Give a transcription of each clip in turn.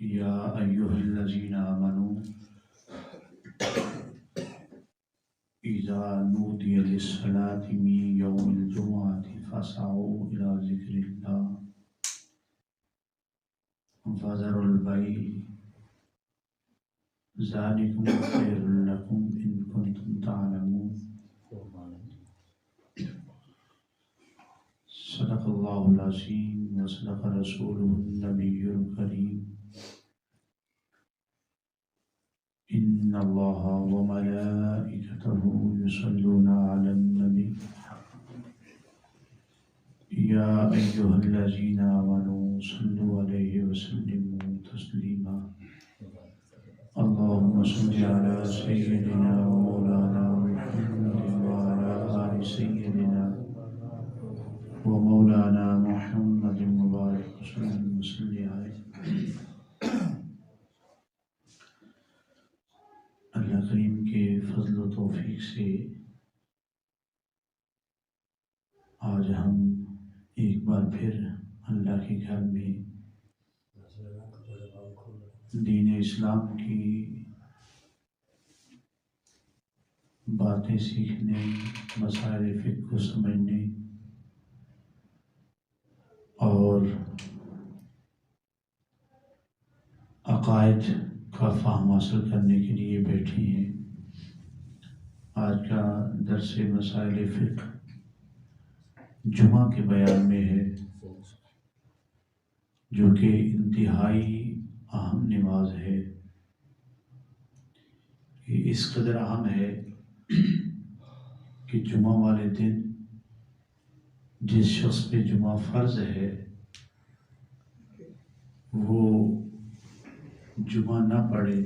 يا أيها الذين آمنوا إذا نودي للصلاة من يوم الجمعة فاسعوا إلى ذكر الله وذروا البيع ذلكم خير لكم إن كنتم تعلمون صدق الله العظيم وصدق رسوله النبي الكريم إن الله وملائكته يصلون على النبي يا أيها الذين آمنوا صلوا عليه وسلموا تسليما اللهم صل على سيدنا ومولانا محمد وعلى آل سيدنا ومولانا محمد مبارك وسلم وسلم عليه۔ اللہ کریم کے فضل و توفیق سے آج ہم ایک بار پھر اللہ کے گھر میں دین اسلام کی باتیں سیکھنے، مسائل فقہ کو سمجھنے اور عقائد کا فہم حاصل کرنے کے لیے بیٹھے ہیں۔ آج کا درس مسائل فقہ جمعہ کے بیان میں ہے، جو کہ انتہائی اہم نماز ہے۔ یہ اس قدر اہم ہے کہ جمعہ والے دن جس شخص پہ جمعہ فرض ہے وہ جمعہ نہ پڑھے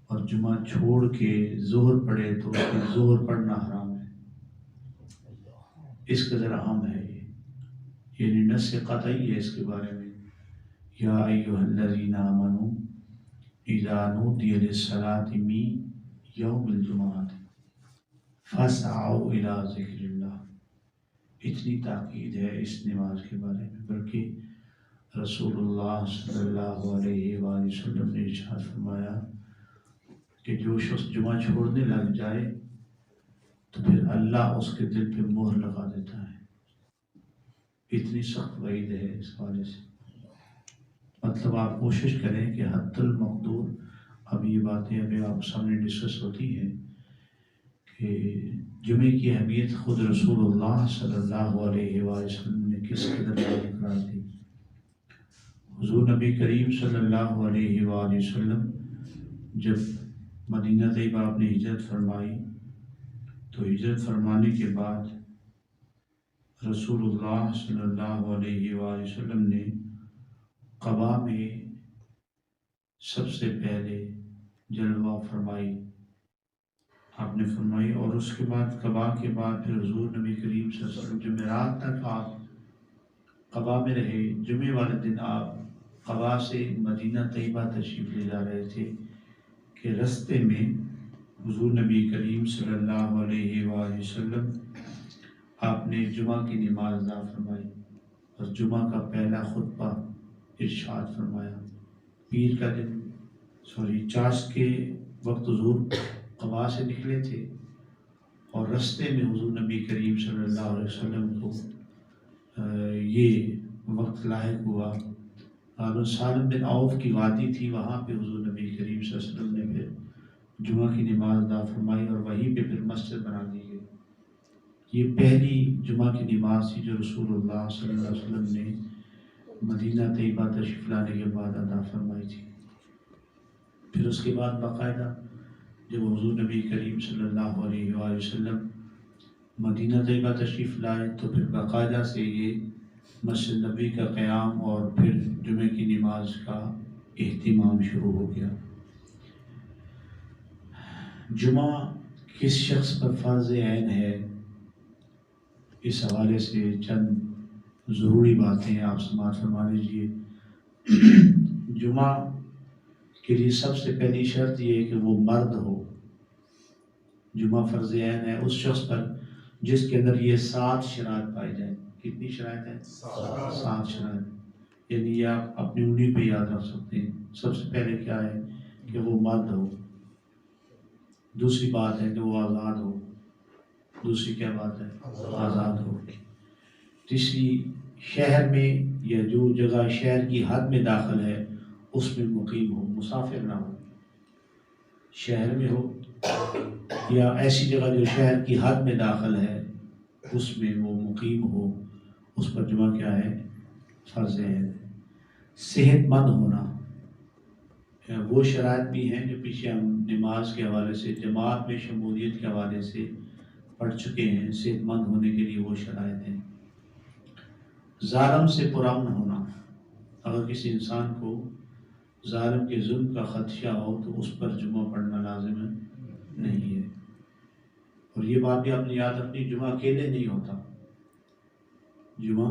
اور جمعہ چھوڑ کے ظہر پڑھے تو اس کے ظہر پڑھنا حرام ہے۔ اس قدر اہم ہے یہ، یعنی نص قطعی ہے اس کے بارے میں۔ یا ایھا الذین آمنوا اذا نودی للصلاة من یوم الجمعۃ فاسعوا الی ذکر اللہ۔ اتنی تاکید ہے اس نماز کے بارے میں، بلکہ رسول اللہ صلی اللہ علیہ وآلہ وسلم نے ارشاد فرمایا کہ جو شخص جمعہ چھوڑنے لگ جائے تو پھر اللہ اس کے دل پہ مہر لگا دیتا ہے۔ اتنی سخت وعید ہے اس حوالے سے۔ مطلب آپ کوشش کریں کہ حد المقدور، اب یہ باتیں ابھی آپ سامنے ڈسکس ہوتی ہیں کہ جمعے کی اہمیت خود رسول اللہ صلی اللہ علیہ وآلہ وسلم نے کس قدر قرار دی۔ حضور نبی کریم صلی اللہ علیہ وآلہ وسلم جب مدینہ طیبہ آپ نے ہجرت فرمائی تو ہجرت فرمانے کے بعد رسول اللہ صلی اللہ علیہ وآلہ وسلم نے قباء میں سب سے پہلے جلوہ فرمائی، آپ نے فرمائی، اور اس کے بعد قباء کے بعد پھر حضور نبی کریم صلی اللہ علیہ وسلم جمعرات تک آپ قباء میں رہے۔ جمعے والے دن آپ قباء سے مدینہ طیبہ تشریف لے جا رہے تھے کہ رستے میں حضور نبی کریم صلی اللہ علیہ وآلہ وسلم آپ نے جمعہ کی نماز ادا فرمائی اور جمعہ کا پہلا خطبہ ارشاد فرمایا۔ پیر کا دن چاشت کے وقت حضور قباء سے نکلے تھے اور رستے میں حضور نبی کریم صلی اللہ علیہ وسلم کو یہ وقت لاحق ہوا۔ سالم بن عوف کی وادی تھی، وہاں پہ حضور نبی کریم صلی اللہ علیہ وسلم نے پھر جمعہ کی نماز ادا فرمائی اور وہیں پہ پھر مسجد بنا دی گئی۔ یہ پہلی جمعہ کی نماز تھی جو رسول اللہ صلی اللہ علیہ وسلم نے مدینہ طیبہ تشریف لانے کے بعد ادا فرمائی تھی۔ پھر اس کے بعد باقاعدہ جب حضور نبی کریم صلی اللہ علیہ وآلہ وسلم مدینہ طیبہ تشریف لائے تو پھر باقاعدہ سے یہ مسجد نبی کا قیام اور پھر جمعے کی نماز کا اہتمام شروع ہو گیا۔ جمعہ کس شخص پر فرض عین ہے، اس حوالے سے چند ضروری باتیں آپ سماعت فرما لیجیے۔ جمعہ کے لیے سب سے پہلی شرط یہ ہے کہ وہ مرد ہو۔ جمعہ فرض عین ہے اس شخص پر جس کے اندر یہ 7 شرائط پائی جائیں۔ کتنی شرائط ہیں؟ 7 شرائط، یعنی یہ آپ اپنی انگلی پہ یاد رکھ سکتے ہیں. سب سے پہلے کیا ہے کہ وہ مرد ہو. دوسری بات ہے کہ وہ آزاد ہو. دوسری کیا بات ہے؟ آزاد ہو. تیسری شہر میں یا جو جگہ شہر کی حد میں داخل ہے اس میں مقیم ہو، مسافر نہ ہو. شہر میں ہو یا ایسی جگہ جو شہر کی حد میں داخل ہے اس میں وہ مقیم ہو، اس پر جمعہ کیا ہے؟ فرض ہے. صحت مند ہونا، وہ شرائط بھی ہیں جو پیچھے ہم نماز کے حوالے سے، جماعت میں شمولیت کے حوالے سے پڑھ چکے ہیں. صحت مند ہونے کے لیے وہ شرائط ہیں. ظالم سے پرامن ہونا، اگر کسی انسان کو ظالم کے ظلم کا خدشہ ہو تو اس پر جمعہ پڑھنا لازم نہیں ہے. اور یہ بات بھی آپ نے یاد رکھنی، جمعہ اکیلے نہیں ہوتا. جمعہ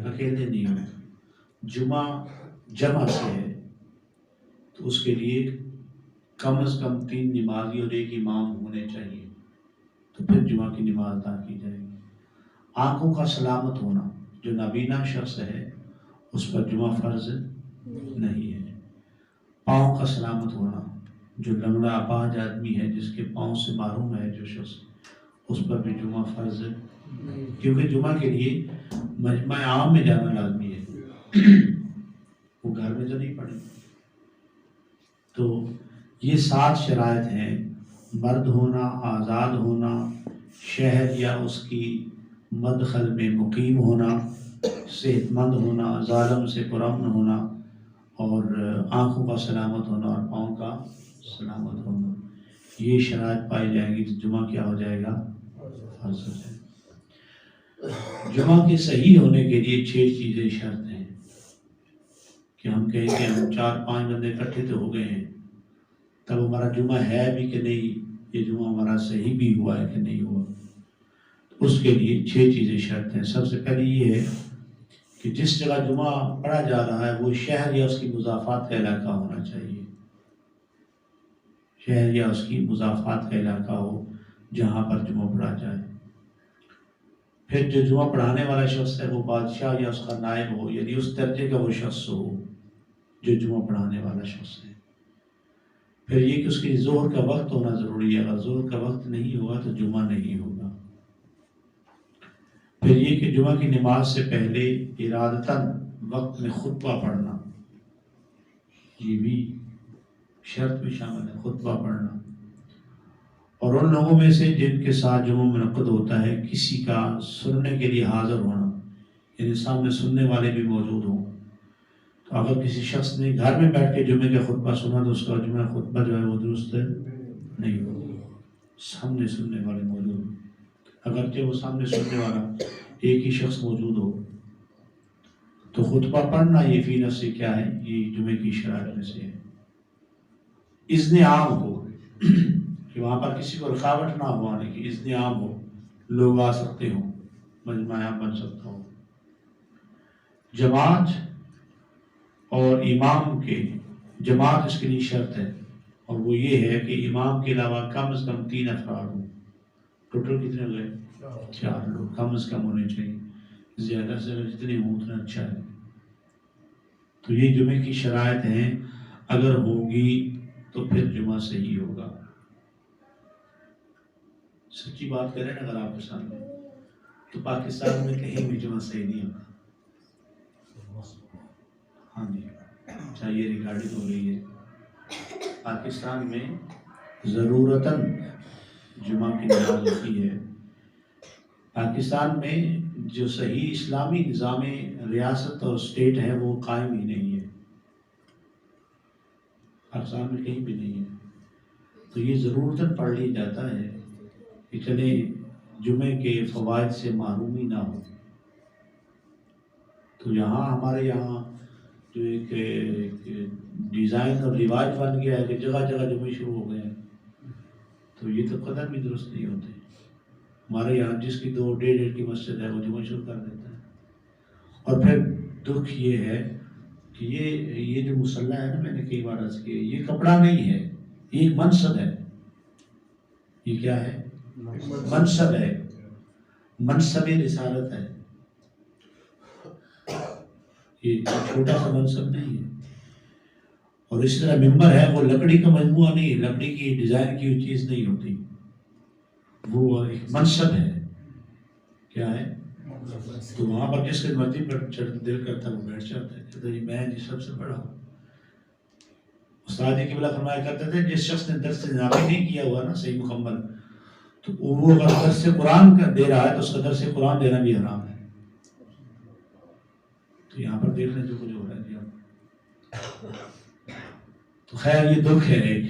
اکیلے نہیں ہوتا. جمعہ جمع سے ہے تو اس کے لیے کم از کم 3 نمازی اور 1 امام ہونے چاہیے تو پھر جمعہ کی نماز ادا کی جائے گی. آنکھوں کا سلامت ہونا، جو نابینا شخص ہے اس پر جمعہ فرض نہیں ہے. پاؤں کا سلامت ہونا، جو لنگڑا اپاہج آدمی ہے جس کے پاؤں سے محروم ہے جو شخص، اس پر بھی جمعہ فرض نہیں، کیونکہ جمعہ کے لیے مجمع عام میں جانا لازمی ہے، وہ گھر میں تو نہیں پڑے. تو یہ 7 شرائط ہیں: مرد ہونا، آزاد ہونا، شہر یا اس کی مدخل میں مقیم ہونا، صحت مند ہونا، ظالم سے پرامن ہونا، اور آنکھوں کا سلامت ہونا اور پاؤں کا سلامت ہونا. یہ شرائط پائی جائیں گی تو جمعہ کیا ہو جائے گا؟ فرض ہو جائے گا. جمعہ کے صحیح ہونے کے لیے 6 چیزیں شرط ہیں کہ ہم کہیں کہ ہم 4-5 بندے اکٹھے تو ہو گئے ہیں، تب ہمارا جمعہ ہے بھی کہ نہیں، یہ جمعہ ہمارا صحیح بھی ہوا ہے کہ نہیں ہوا. اس کے لیے 6 چیزیں شرط ہیں. سب سے پہلے یہ ہے کہ جس جگہ جمعہ پڑھا جا رہا ہے وہ شہر یا اس کی مضافات کا علاقہ ہونا چاہیے. شہر یا اس کی مضافات کا علاقہ ہو جہاں پر جمعہ پڑھا جائے. پھر جو جمعہ پڑھانے والا شخص ہے وہ بادشاہ یا اس کا نائب ہو، یعنی اس درجے کا وہ شخص ہو جو جمعہ پڑھانے والا شخص ہے. پھر یہ کہ اس کی ظہر کا وقت ہونا ضروری ہے، اگر ظہر کا وقت نہیں ہوگا تو جمعہ نہیں ہوگا. پھر یہ کہ جمعہ کی نماز سے پہلے ارادتاً وقت میں خطبہ پڑھنا، یہ بھی شرط میں شامل ہے، خطبہ پڑھنا. اور ان لوگوں میں سے جن کے ساتھ جمعہ منعقد ہوتا ہے کسی کا سننے کے لیے حاضر ہونا، یعنی سامنے سننے والے بھی موجود ہوں. تو اگر کسی شخص نے گھر میں بیٹھ کے جمعے کا خطبہ سنا تو اس کا جمعہ خطبہ جو ہے وہ درست نہیں ہوگا. سامنے سننے والے موجود ہوں، اگرچہ وہ سامنے سننے والا ایک ہی شخص موجود ہو تو خطبہ پڑھنا یہ فی نفس سے کیا ہے، یہ جمعے کی شرائط میں سے ہے. اذن عام ہو کہ وہاں پر کسی کو رکاوٹ نہ ہو آنے کی، اذن عام ہو، لوگ آ سکتے ہوں، مجمع عام بن سکتا ہو. جماعت اور امام کے، جماعت اس کے لیے شرط ہے اور وہ یہ ہے کہ امام کے علاوہ کم از کم 3 افراد ہوں. ٹوٹل کتنے ہو گئے؟ 4 لوگ کم از کم ہونے چاہیے. زیادہ سے زیادہ جتنے ہوں اتنا اچھا ہے. تو یہ جمعے کی شرائط ہیں، اگر ہوگی تو پھر جمعہ صحیح ہوگا. سچی بات کریں اگر آپ کے سامنے تو پاکستان میں کہیں بھی جمعہ صحیح نہیں ہوتا. ہاں جی، چاہیے ریکارڈنگ ہو رہی ہے. پاکستان میں ضرورتاً جمعہ کی نماز ہوتی ہے. پاکستان میں جو صحیح اسلامی نظام ریاست اور اسٹیٹ ہے وہ قائم ہی نہیں ہے. پاکستان میں کہیں بھی نہیں ہے. تو یہ ضرورتاً پڑھ لی جاتا ہے کہ چلے جمعے کے فوائد سے محرومی نہ ہو. تو یہاں ہمارے یہاں جو ایک ڈیزائن اور رواج بن گیا ہے کہ جگہ جگہ جمعے شروع ہو گئے ہیں، تو یہ تو قدر بھی درست نہیں ہوتے. ہمارے یہاں جس کی 2-1.5 کی مسجد ہے وہ جمعہ شروع کر دیتا ہے. اور پھر دکھ یہ ہے کہ یہ جو مصلی ہے نا، میں نے کئی بار عرض کیا، یہ کپڑا نہیں ہے، یہ ایک منصب ہے. یہ کیا ہے؟ منصب ہے، منصب رسالت ہے. یہ چھوٹا سا منصب نہیں ہے. اور اس طرح ممبر ہے وہ لکڑی کا مجموعہ نہیں ہے، لکڑی کی ڈیزائن کی ہوئی چیز نہیں ہوتی، وہ ایک منصب ہے. کیا ہے؟ تو وہاں پر جس کے مرضی پر دل کرتا ہے وہ بیٹھ جاتا ہے، کہتا ہے جی میں جی سب سے بڑا ہوں. استاد کی بلا فرمایا کرتے تھے جس شخص نے درس نظامی نہیں کیا ہوا نا صحیح مکمل، تو وہ اگر درس قرآن کا دے رہا ہے تو اس کا درس قرآن دینا بھی حرام ہے. تو یہاں پر دیکھ لیں جو کچھ ہو رہا ہے جی. تو خیر یہ دکھ ہے ایک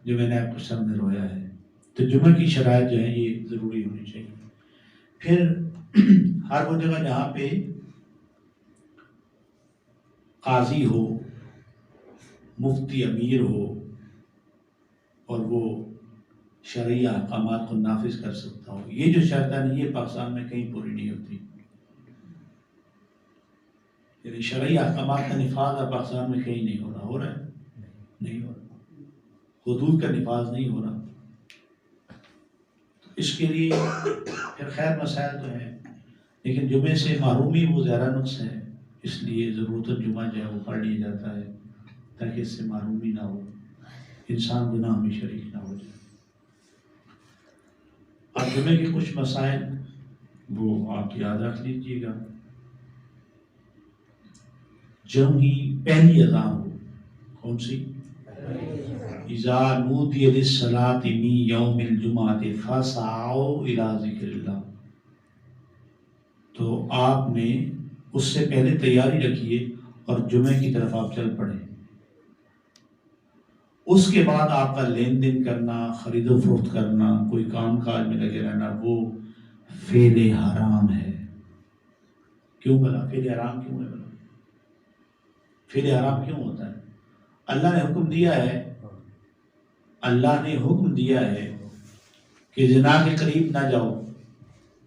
جو میں نے آپ کو سامنے رویا ہے. تو جمعہ کی شرائط جو ہے یہ ضروری ہونی چاہیے. پھر ہر وہ جگہ جہاں پہ قاضی ہو، مفتی امیر ہو اور وہ شرعی احکامات کو نافذ کر سکتا ہو، یہ جو شرط ہے یہ پاکستان میں کہیں پوری نہیں ہوتی. یعنی شرعی احکامات کا نفاذ اب پاکستان میں کہیں نہیں ہو رہا. ہو رہا ہے؟ نہیں ہو رہا. حدود کا نفاذ نہیں ہو رہا. اس کے لیے پھر خیر مسائل تو ہیں، لیکن جمعے سے محرومی وہ زیادہ نقص ہے. اس لیے ضرورت جمعہ جو ہے وہ پڑھ لیا جاتا ہے تاکہ اس سے محرومی نہ ہو، انسان گناہ میں شریک نہ ہو جائے. اب جمعے کے کچھ مسائل وہ آپ یاد رکھ لیجیے گا. جب ہی پہلی اذان ہو، کون سی؟ اذا نودی للصلاۃ من یوم الجمعۃ فاسعوا الی ذکر اللہ. تو آپ نے اس سے پہلے تیاری رکھیے اور جمعے کی طرف آپ چل پڑیں. اس کے بعد آپ کا لین دین کرنا، خرید و فروخت کرنا، کوئی کام کاج میں لگے رہنا، وہ فعل حرام ہے. کیوں بلا فعل حرام کیوں ہے؟ بلا فعل حرام کیوں ہوتا ہے؟ اللہ نے حکم دیا ہے، اللہ نے حکم دیا ہے کہ زنا کے قریب نہ جاؤ.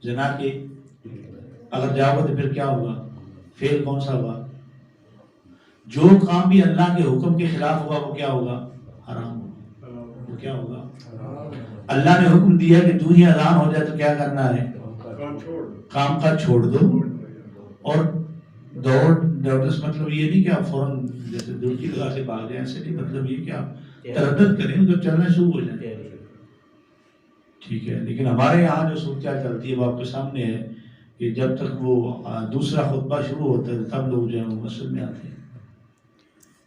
زنا کے اگر جاؤ تو پھر کیا ہوگا؟ فعل کون سا ہوا؟ جو کام بھی اللہ کے حکم کے خلاف ہوگا وہ کیا ہوگا؟ حرام ہوگا. وہ کیا ہوگا؟ اللہ نے حکم دیا کہ جو ہی اذان ہو جائے تو کیا کرنا ہے؟ کام کا چھوڑ دو اور دوڑ مطلب یہ نہیں کہ آپ فوراً جیسے دل کی لگا سے بھاگ جائیں، ایسے نہیں. مطلب یہ کہ آپ تردد کریں جب چلنا شروع ہو جائے. ٹھیک ہے، لیکن ہمارے یہاں جو صورتحال چلتی ہے وہ آپ کے سامنے ہے کہ جب تک وہ دوسرا خطبہ شروع ہوتا ہے تب لوگ جو ہے وہ مسجد میں آتے ہیں.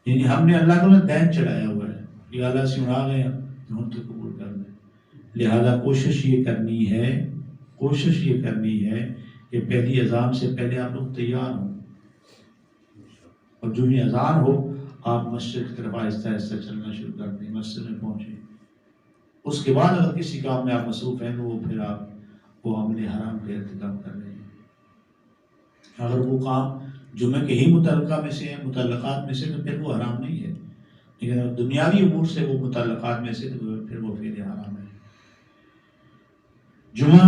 یعنی ہم نے اللہ کو دین چڑھایا ہوا ہے، یہ اللہ سے اڑا گئے ہم تو قبول کر لیں. لہذا کوشش یہ کرنی ہے کہ پہلی اذان سے پہلے آپ لوگ تیار ہوں، اور جو ہی اذان ہو آپ مسجد کی طرف آہستہ آہستہ چلنا شروع کر دیں، مسجد میں پہنچیں. اس کے بعد اگر کسی کام میں آپ مصروف ہیں تو وہ پھر آپ وہ عمل حرام کا ارتکاب کر رہے ہیں. اگر وہ کام جمعہ کے ہی متعلقات میں سے تو پھر وہ حرام نہیں ہے، لیکن اگر دنیاوی امور سے وہ متعلقات میں سے تو پھر وہ فعل حرام ہے. جمعہ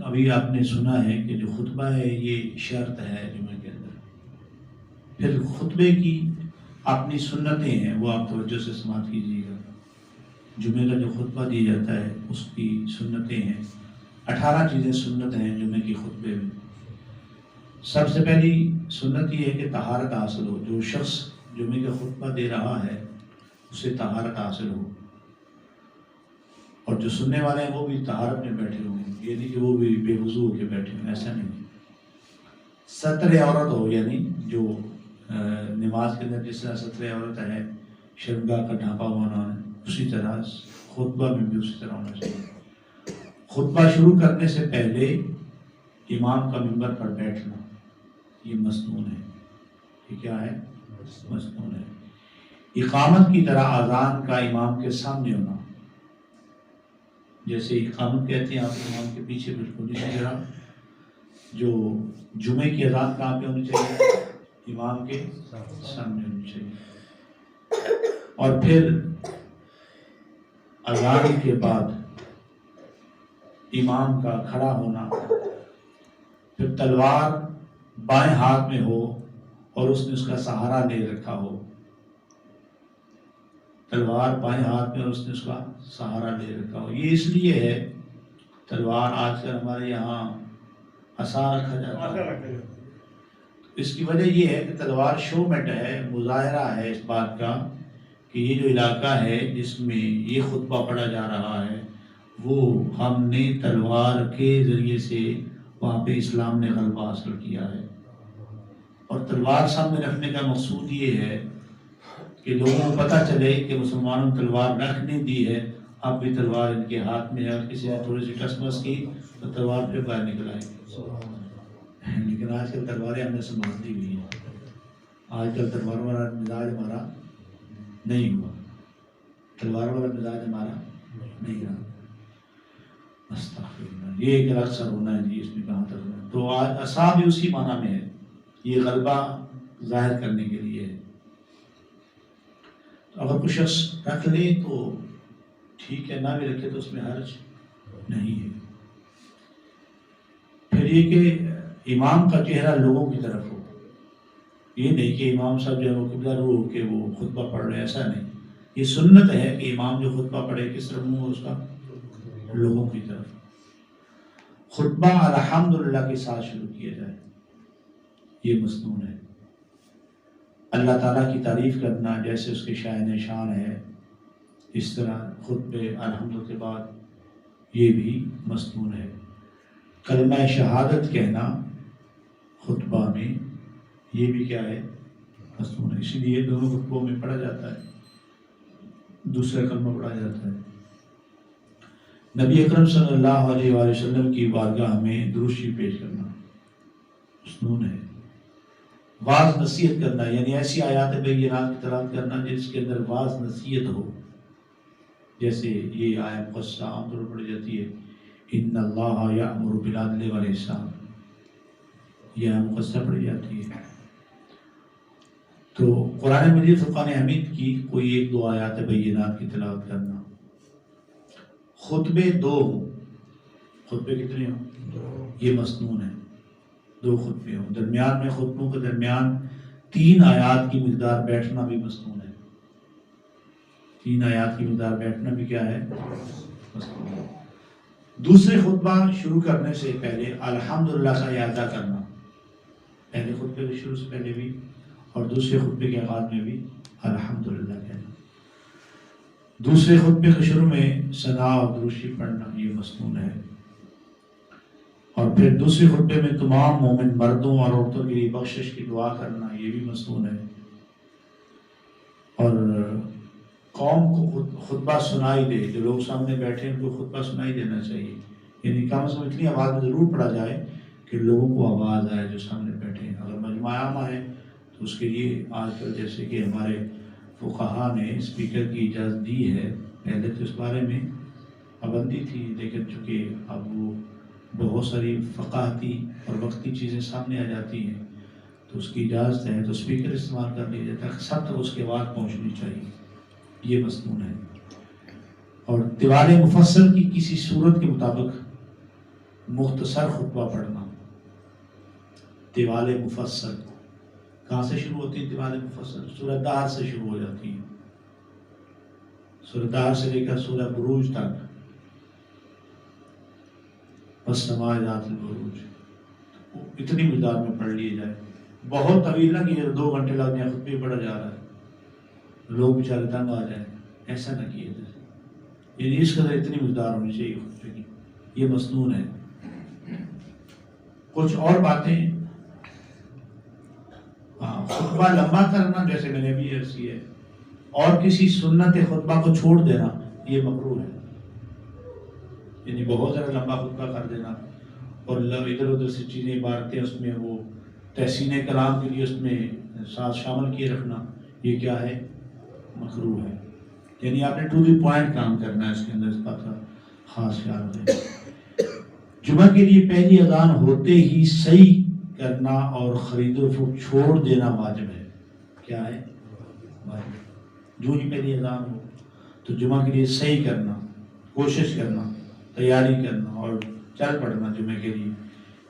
ابھی آپ نے سنا ہے کہ جو خطبہ ہے یہ شرط ہے جمعہ کے اندر. پھر خطبے کی اپنی سنتیں ہیں وہ آپ توجہ سے سماعت کیجیے گا. جمعے کا جو خطبہ دیا جاتا ہے اس کی سنتیں ہیں. 18 چیزیں سنت ہیں جمعے کی خطبے میں. سب سے پہلی سنت یہ ہے کہ طہارت حاصل ہو. جو شخص جمعے کا خطبہ دے رہا ہے اسے طہارت حاصل ہو، اور جو سننے والے ہیں وہ بھی طہارت میں بیٹھے ہوں. یہ نہیں کہ وہ بھی بے وضو ہو کے بیٹھے ہوں، ایسا نہیں. ستر عورت ہو، یعنی جو نماز کے اندر جس طرح ستر عورت ہے، شرمگاہ کا ڈھانپا ہونا ہے، اسی طرح خطبہ میں بھی اسی طرح ہونا چاہیے. خطبہ شروع کرنے سے پہلے امام کا منبر پر بیٹھنا یہ مسنون ہے. یہ کیا ہے؟ مسنون ہے. اقامت کی طرح اذان کا امام کے سامنے ہونا. جیسے اقامت کہتے ہیں آپ امام کے پیچھے بالکل اسی طرح جو جمعے کی اذان کہاں پہ ہونی چاہیے؟ امام کے سامنے ہونی چاہیے. اور پھر اذان کے بعد امام کا کھڑا ہونا. پھر تلوار بائیں ہاتھ میں ہو اور اس نے اس کا سہارا لے رکھا ہو. تلوار بائیں ہاتھ میں اور اس نے اس کا سہارا لے رکھا ہو. یہ اس لیے ہے تلوار آج کل ہمارے یہاں عصا رکھا جاتا ہے، اس کی وجہ یہ ہے کہ تلوار شومٹ ہے، مظاہرہ ہے اس بات کا کہ یہ جو علاقہ ہے جس میں یہ خطبہ پڑھا جا رہا ہے وہ ہم نے تلوار کے ذریعے سے وہاں پہ اسلام نے غلبہ حاصل کیا ہے۔ اور تلوار سامنے رکھنے کا مقصود یہ ہے کہ لوگوں کو پتہ چلے کہ مسلمانوں نے تلوار رکھنے دی ہے، اب بھی تلوار ان کے ہاتھ میں ہے، اور کسی نے تھوڑی سی ٹسمس کی تو تلوار پھر باہر نکل آئے گی۔ لیکن آج کل تلواریں ہم نے سنبھال دی ہوئی ہیں، آج کل تلوار والا مزاج ہمارا نہیں ہوا، تلوار والا مزاج ہمارا نہیں رہا۔ استغفر اللہ، یہ ایک الگ سر ہونا ہے جی، اس میں کہاں تک ہونا ہے۔ تو آج عصا بھی اسی معنی میں ہے، یہ غلبہ ظاہر کرنے کے لیے ہے۔ تو اگر کوئی شخص رکھ لے تو ٹھیک ہے، نہ بھی رکھے تو اس میں حرج نہیں ہے۔ پھر یہ کہ امام کا چہرہ لوگوں کی طرف ہو، یہ نہیں کہ امام صاحب جو ہے وہ قبلہ رو ہو کے وہ خطبہ پڑھ رہے، ایسا نہیں۔ یہ سنت ہے کہ امام جو خطبہ پڑھے کس طرف منہ ہو اس کا، لوگوں کی طرف۔ خطبہ الحمدللہ کے ساتھ شروع کیا جائے، یہ مسنون ہے۔ اللہ تعالیٰ کی تعریف کرنا جیسے اس کے شائن شان ہے، اس طرح خطبے الحمد کے بعد یہ بھی مسنون ہے۔ کلمہ شہادت کہنا خطبہ میں یہ بھی کیا ہے، مسنون ہے۔ اسی لیے دونوں خطبوں میں پڑھا جاتا ہے، دوسرا کلمہ پڑھا جاتا ہے۔ نبی اکرم صلی اللہ علیہ وآلہ وسلم کی بارگاہ میں درود شریف پیش کرنا مسنون ہے۔ واعظ نصیحت کرنا، یعنی ایسی آیات بینات کی تلاوت کرنا جس کے اندر واعظ نصیحت ہو، جیسے یہ آیت مقصہ عام طور پر پڑھی جاتی ہے، ان اللہ یأمر بالعدل والاحسان، یہ آیت مقصہ پڑھی جاتی ہے۔ تو قرآن مجید فرقان حمید کی کوئی ایک دو آیات بینات کی تلاوت کرنا۔ خطبے دو ہوں، خطبے کتنے ہوں، یہ مسنون ہے، دو خطبے ہوں۔ درمیان میں خطبوں کے درمیان 3 آیات کی مقدار بیٹھنا بھی مسنون ہے، 3 آیات کی مقدار بیٹھنا بھی کیا ہے، مسنون ہے۔ دوسرے خطبہ شروع کرنے سے پہلے الحمدللہ کا اعادہ کرنا، پہلے خطبے کے شروع سے پہلے بھی اور دوسرے خطبے کے آغاز میں بھی الحمدللہ کہنا۔ دوسرے خطبے کے شروع میں ثنا اور درود شریف پڑھنا، یہ مسنون ہے۔ اور پھر دوسرے خطبے میں تمام مومن مردوں اور عورتوں کے لیے بخشش کی دعا کرنا، یہ بھی مسنون ہے۔ اور قوم کو خطبہ سنائی دے، جو لوگ سامنے بیٹھے ہیں ان کو خطبہ سنائی دینا چاہیے، یعنی کم از کم اتنی آواز میں ضرور پڑھا جائے کہ لوگوں کو آواز آئے جو سامنے بیٹھے ہیں۔ اگر مجمع عامہ ہے تو اس کے لیے آج کل جیسے کہ ہمارے فقہا نے اسپیکر کی اجازت دی ہے، پہلے تو اس بارے میں پابندی تھی، لیکن چونکہ اب وہ بہت ساری فقاہتی اور وقتی چیزیں سامنے آ جاتی ہیں تو اس کی اجازت ہے تو اسپیکر استعمال کر لیا جاتا ہے، سب تک اس کی آواز پہنچنی چاہیے، یہ مسنون ہے۔ اور طوال مفصل کی کسی صورت کے مطابق مختصر خطبہ پڑھنا۔ طوال مفصل کہاں سے شروع ہوتی ہے؟ طوال مفصل سورہ دہر سے شروع ہو جاتی ہے، سورہ دہر سے لے کر سورہ بروج تک، والسماء ذات البروج، اتنی مقدار میں پڑھ لیے جائے۔ بہت طویل نہ کہ 2 گھنٹے لگ جائیں، خطبے پڑھا جا رہا ہے، لوگ بیچارے تنگ آ جائیں، ایسا نہ کیے جائے، یعنی اس قدر اتنی مقدار ہونی چاہیے خطبے کی، یہ مسنون ہے۔ کچھ اور باتیں، خطبہ لمبا کرنا جیسے میں نے بھی عرض کیا ہے، اور کسی سنت خطبہ کو چھوڑ دینا یہ مکروہ ہے، یعنی بہت زیادہ لمبا خطبہ کر دینا اور ادھر ادھر سے چیزیں عبارتیں اس میں وہ تحسین کلام کے لیے اس میں ساتھ شامل کیے رکھنا، یہ کیا ہے، مکروہ ہے۔ یعنی آپ نے ٹو دی پوائنٹ کام کرنا ہے، اس کے اندر اس بات کا خاص خیال رکھیں۔ جمعہ کے لیے پہلی اذان ہوتے ہی صحیح کرنا اور خرید و فروخت چھوڑ دینا واجب ہے، کیا ہے، واجب۔ جو ہی پہلی اذان ہو تو جمعہ کے لیے صحیح کرنا، کوشش کرنا، تیاری کرنا اور چل پڑنا جمعہ کے لیے،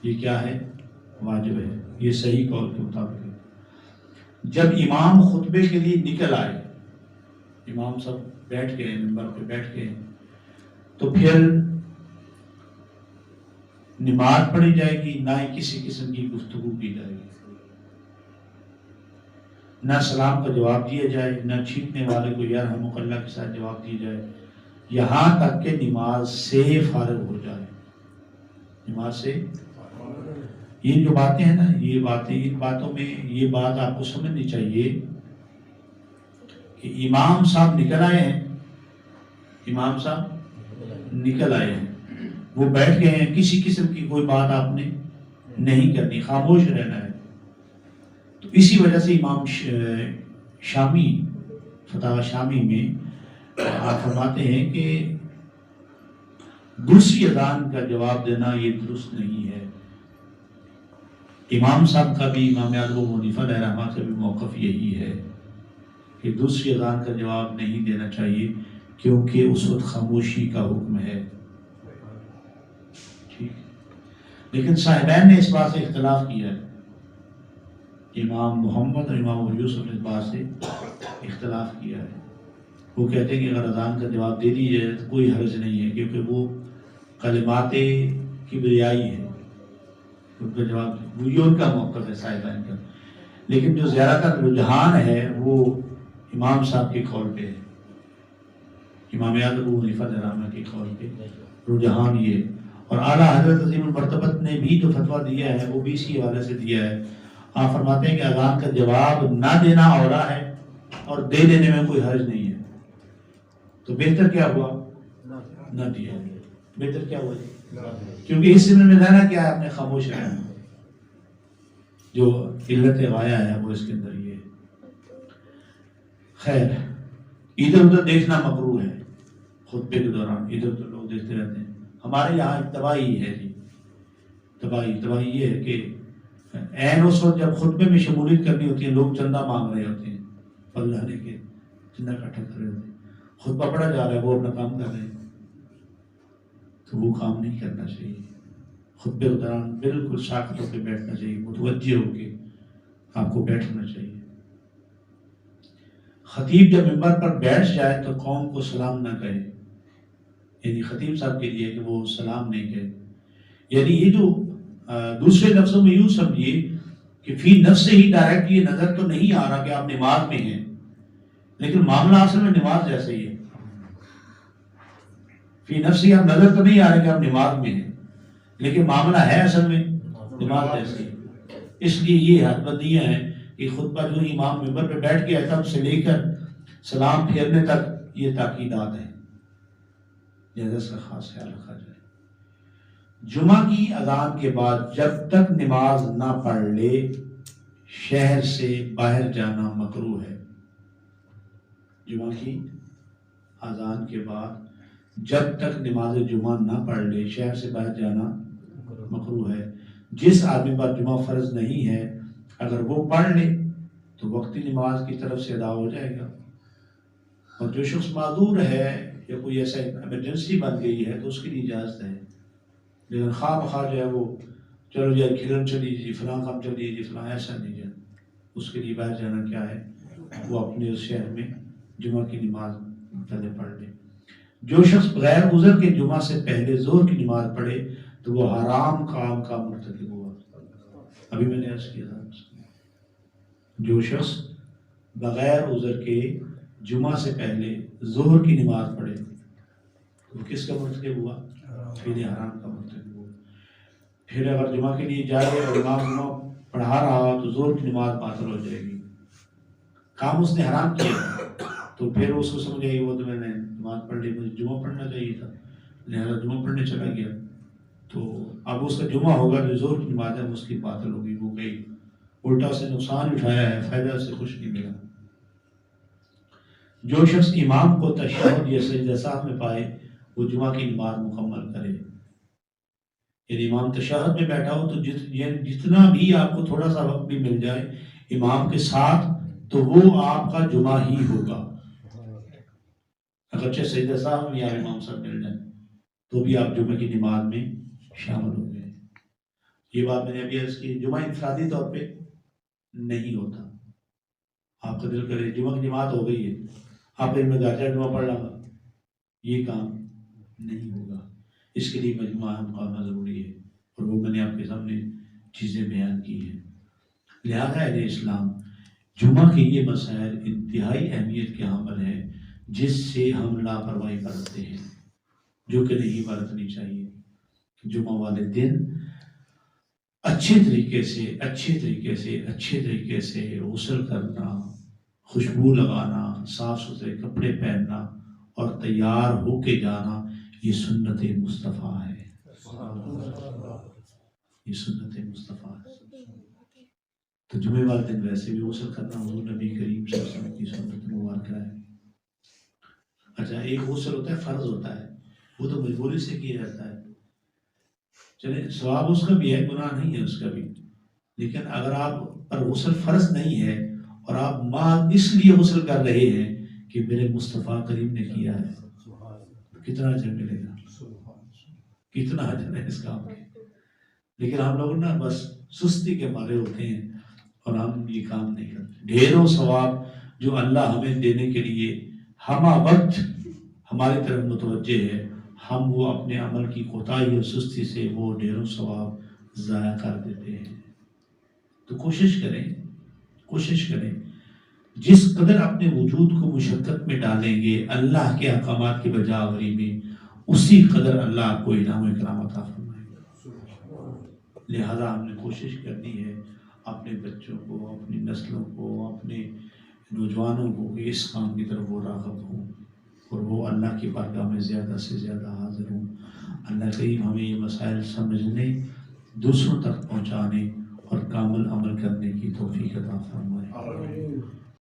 یہ کیا ہے، واجب ہے، یہ صحیح قول کے مطابق ہے۔ جب امام خطبے کے لیے نکل آئے، امام سب بیٹھ گئے، ممبر پہ بیٹھ گئے، تو پھر نماز پڑھی جائے گی، نہ ہی کسی قسم کی گفتگو کی جائے گی۔ نہ سلام کا جواب دیا جائے، نہ چھینکنے والے کو یرحمک اللہ کے ساتھ جواب دیا جائے، یہاں تک کہ نماز سے فارغ ہو جائے. نماز سے یہ جو باتیں ہیں نا، یہ باتیں، ان باتوں میں یہ بات آپ کو سمجھنی چاہیے کہ امام صاحب نکل آئے ہیں، امام صاحب نکل آئے ہیں، وہ بیٹھ گئے ہیں، کسی قسم کی کوئی بات آپ نے نہیں کرنی، خاموش رہنا ہے. تو اسی وجہ سے امام شامی، فتح شامی میں آپ فرماتے ہیں کہ دوسری اذان کا جواب دینا یہ درست نہیں ہے. امام صاحب کا بھی، امام ابو حنیفہ علیہ رحمہ کا بھی موقف یہی ہے کہ دوسری اذان کا جواب نہیں دینا چاہیے، کیونکہ اس وقت خاموشی کا حکم ہے. ٹھیک، لیکن صاحبین نے اس بات سے اختلاف کیا ہے. امام محمد اور امام ابو یوسف نے اس بات سے اختلاف کیا ہے. وہ کہتے ہیں کہ اگر اذان کا جواب دے دی جائے تو کوئی حرج نہیں ہے، کیونکہ وہ کلمات کبریائی ہے، ان کا جواب یہ ان کا موقف ہے صاحبان کا. لیکن جو زیادہ تر رجحان ہے وہ امام صاحب کے قول پہ ہے، امام ابو حنیفہ رحمہ کے قول پہ رجحان یہ. اور اعلیٰ حضرت عظیم المرتبت نے بھی جو فتویٰ دیا ہے وہ بھی اسی حوالے سے دیا ہے. آپ فرماتے ہیں کہ اذان کا جواب نہ دینا اولا ہے اور دے دینے میں کوئی حرج نہیں ہے. تو بہتر کیا ہوا؟ نہ دیا. بہتر کیا ہوا؟ کیونکہ اس سمے میں رہنا کیا ہے، اپنے خاموش رہنا. جو علت غایہ ہے وہ اس کے اندر یہ ہے. خیر، ادھر ادھر دیکھنا مکروہ ہے. خطبے کے دوران ادھر ادھر لوگ دیکھتے رہتے ہیں. ہمارے یہاں تباہی ہے جی، تباہی یہ ہے کہ عین اس وقت جب خطبے میں شمولیت کرنی ہوتی ہے، لوگ چندہ مانگ رہے ہوتے ہیں، اللہ نے کے چندہ اکٹھا کر رہے ہوتے ہیں، خطبہ پڑھا جا رہا ہے، وہ اپنا کام کر رہے ہیں. تو وہ کام نہیں کرنا چاہیے. خطبے کے دوران بالکل ساکت ہو کے بیٹھنا چاہیے، متوجہ ہو کے آپ کو بیٹھنا چاہیے. خطیب جب ممبر پر بیٹھ جائے تو قوم کو سلام نہ کہے، یعنی خطیب صاحب کے لیے کہ وہ سلام نہیں کہے. یعنی یہ جو دوسرے لفظوں میں یوں سمجھیے کہ فی نفس سے ہی ڈائریکٹ یہ نظر تو نہیں آ رہا کہ آپ نماز میں ہیں، لیکن معاملہ اصل میں نماز جیسے ہی ہے. فی نفس سے آپ نظر تو نہیں آ رہا کہ آپ نماز میں ہیں، لیکن معاملہ ہے اصل میں نماز جیسے ہی. اس لیے یہ حد بندیاں ہیں کہ خطبہ جو امام ممبر پہ بیٹھ گیا تب سے لے کر سلام پھیرنے تک یہ تاکیدات ہیں، جیسا اس کا خاص خیال رکھا جائے. جمعہ کی اذان کے بعد جب تک نماز نہ پڑھ لے شہر سے باہر جانا مکروہ ہے. جمعہ کی اذان کے بعد جب تک نماز جمعہ نہ پڑھ لے شہر سے باہر جانا مکروہ ہے. جس آدمی پر جمعہ فرض نہیں ہے اگر وہ پڑھ لے تو وقتی نماز کی طرف سے ادا ہو جائے گا. اور جو شخص معذور ہے یا کوئی ایسا ایمرجنسی بن گئی ہے تو اس کے لیے اجازت ہے. لیکن خواہ بخواہ جو ہے وہ چلو جی کھلن چلی جی فلاں کام چلیے جی فلاں، ایسا نہیں ہے. اس کے لیے باہر جانا کیا ہے، وہ اپنے اس شہر میں جمعہ کی نماز پہلے پڑھ لے. جو شخص بغیر عذر کے جمعہ سے پہلے ظہر کی نماز پڑھے تو وہ حرام کام کا مرتکب ہوا. ابھی میں نے عرض کیا تھا، جو شخص بغیر عذر کے جمعہ سے پہلے ظہر کی نماز پڑھے وہ کس کا مرتکب ہوا؟ پھر حرام کا مرتکب ہوا. پھر اگر جمعہ کے لیے جائے اور امام جمعہ پڑھا رہا تو ظہر کی نماز باطل ہو جائے گی. کام اس نے حرام کیا تو پھر اس کو سمجھ آئی وہ تو میں نے نماز پڑھ لی، مجھے جمعہ پڑھنا چاہیے تھا، لہٰذا جمعہ پڑھنے چلا گیا. تو اب اس کا جمعہ ہوگا جو ظہر کی نماز ہے اس کی باطل ہوگی. وہ گئی، الٹا سے نقصان اٹھایا ہے، فائدہ سے کچھ نہیں ملا. جو شخص امام کو تشہد یا سجدہ سہو میں پائے وہ جمعہ کی نماز مکمل کرے. یعنی امام تشہد میں بیٹھا ہو تو جتنا بھی آپ کو تھوڑا سا وقت بھی مل جائے امام کے ساتھ تو وہ آپ کا جمعہ ہی ہوگا. اگرچہ سجدہ سہو میں یا امام صاحب مل جائیں تو بھی آپ جمعہ کی نماز میں شامل ہو گئے. یہ بات میں نے ابھی عرض کی، جمعہ انفرادی طور پہ نہیں ہوتا. آپ کا دل کرے جمعہ کی جماعت ہو گئی ہے، آپ علم گاجر جمعہ پڑھ لگا، یہ کام نہیں ہوگا. اس کے لیے مجموعہ مقامہ ضروری ہے، اور وہ میں نے آپ کے سامنے چیزیں بیان کی ہیں. لہذا اہل اسلام جمعہ کے یہ مسائل انتہائی اہمیت کے حامل ہیں جس سے ہم لاپرواہی برتتے ہیں، جو کہ نہیں برتنی چاہیے۔ جمعہ والے دن اچھے طریقے سے غسل کرنا، خوشبو لگانا، صاف ستھرے کپڑے پہننا اور تیار ہو کے جانا، یہ سنت مصطفیٰ ہے، یہ سنت مصطفیٰ ہے۔ تو جمعے والے دن ویسے بھی غسل کرنا حضور نبی کریم صلی اللہ علیہ وسلم کی سنت مبارکہ ہے۔ اچھا، ایک غسل ہوتا ہے فرض ہوتا ہے، وہ تو مجبوری سے کیا جاتا ہے، چلے ثواب اس کا بھی ہے، گناہ نہیں ہے اس کا بھی، لیکن اگر آپ پر غسل فرض نہیں ہے اور آپ ماں اس لیے غسل کر رہے ہیں کہ میرے مصطفیٰ کریم نے کیا ہے، تو کتنا اجر ملے گا، کتنا اجر ہے اس کام کے۔ لیکن ہم لوگ نا بس سستی کے مارے ہوتے ہیں اور ہم یہ کام نہیں کرتے۔ ڈھیروں ثواب جو اللہ ہمیں دینے کے لیے ہمہ وقت ہماری طرف متوجہ ہے، ہم وہ اپنے عمل کی کوتاہی اور سستی سے وہ ڈھیروں ثواب ضائع کر دیتے ہیں۔ تو کوشش کریں جس قدر اپنے وجود کو مشقت میں ڈالیں گے اللہ کے احکامات کی بجا آوری میں، اسی قدر اللہ آپ کو انعام و اکرام عطا فرمائے گا۔ لہذا ہم نے کوشش کرنی ہے اپنے بچوں کو، اپنی نسلوں کو، اپنے نوجوانوں کو کہ اس کام کی طرف وہ راغب ہوں اور وہ اللہ کی بارگاہ میں زیادہ سے زیادہ حاضر ہوں۔ اللہ کریم ہمیں یہ مسائل سمجھنے، دوسروں تک پہنچانے اور کامل عمل کرنے کی توفیق عطا فرمائے۔